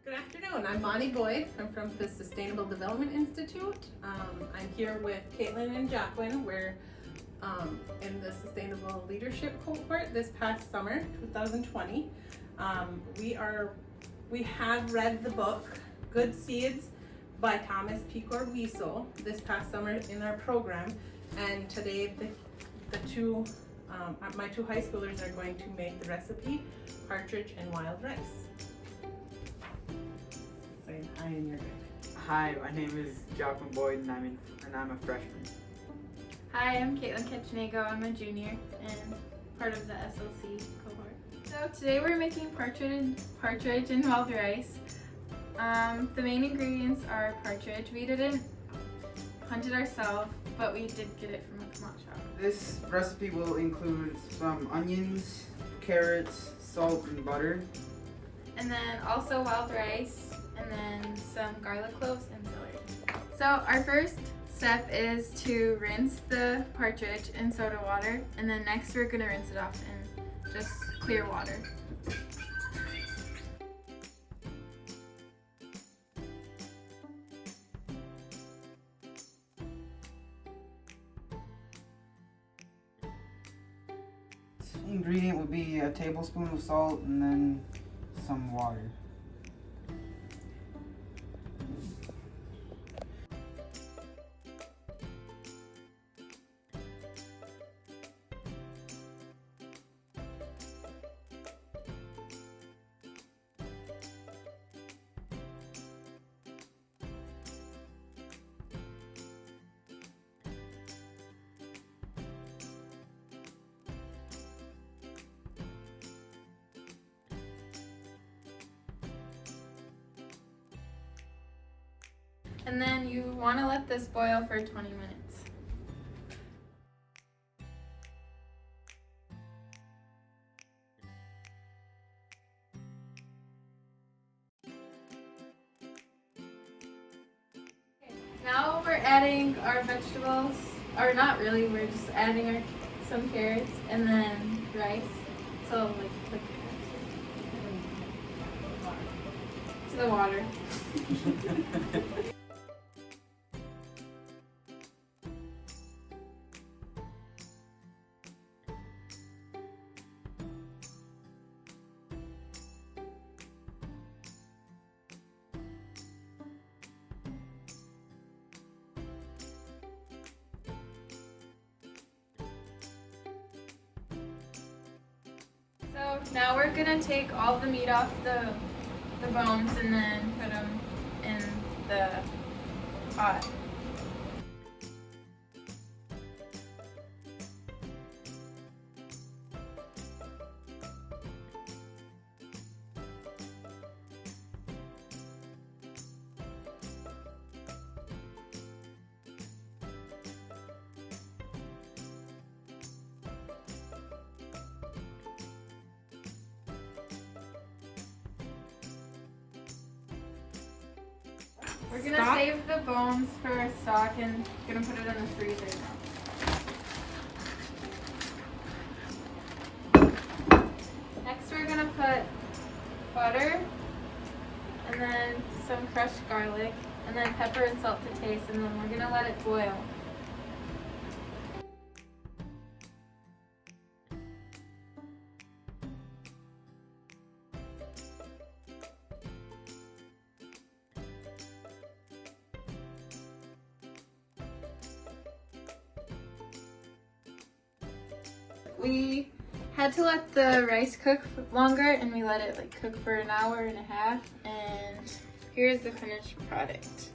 Good afternoon, I'm Manih Boyd. I'm from the Sustainable Development Institute. I'm here with Caitlyn and Jocquin. We're in the Sustainable Leadership Cohort this past summer, 2020. We have read the book, Good Seeds by Thomas Pecor Wiesel this past summer in our program. And today my two high schoolers are going to make the recipe, Partridge and Wild Rice. Say hi and you're good. Hi, my name is Jocquin Boyd and I'm a freshman. Hi, I'm Caitlyn Katchenago. I'm a junior and part of the SLC cohort. So today we're making partridge and wild rice. The main ingredients are partridge. We didn't hunt it ourselves, but we did get it from a common shop. This recipe will include some onions, carrots, salt, and butter. And then also wild rice, and then some garlic cloves and celery. So our first step is to rinse the partridge in soda water, and then next we're going to rinse it off in just clear water. The ingredient would be a tablespoon of salt and then some water. And then you want to let this boil for 20 minutes. Now we're adding our vegetables, or not really, we're just adding some carrots and then rice. So like to the water. So now we're gonna take all the meat off the bones and then put them in the pot. We're gonna save the bones for stock and gonna put it in the freezer now. Next we're gonna put butter and then some crushed garlic and then pepper and salt to taste, and then we're gonna let it boil. We had to let the rice cook longer, and we let it cook for an hour and a half, and here's the finished product.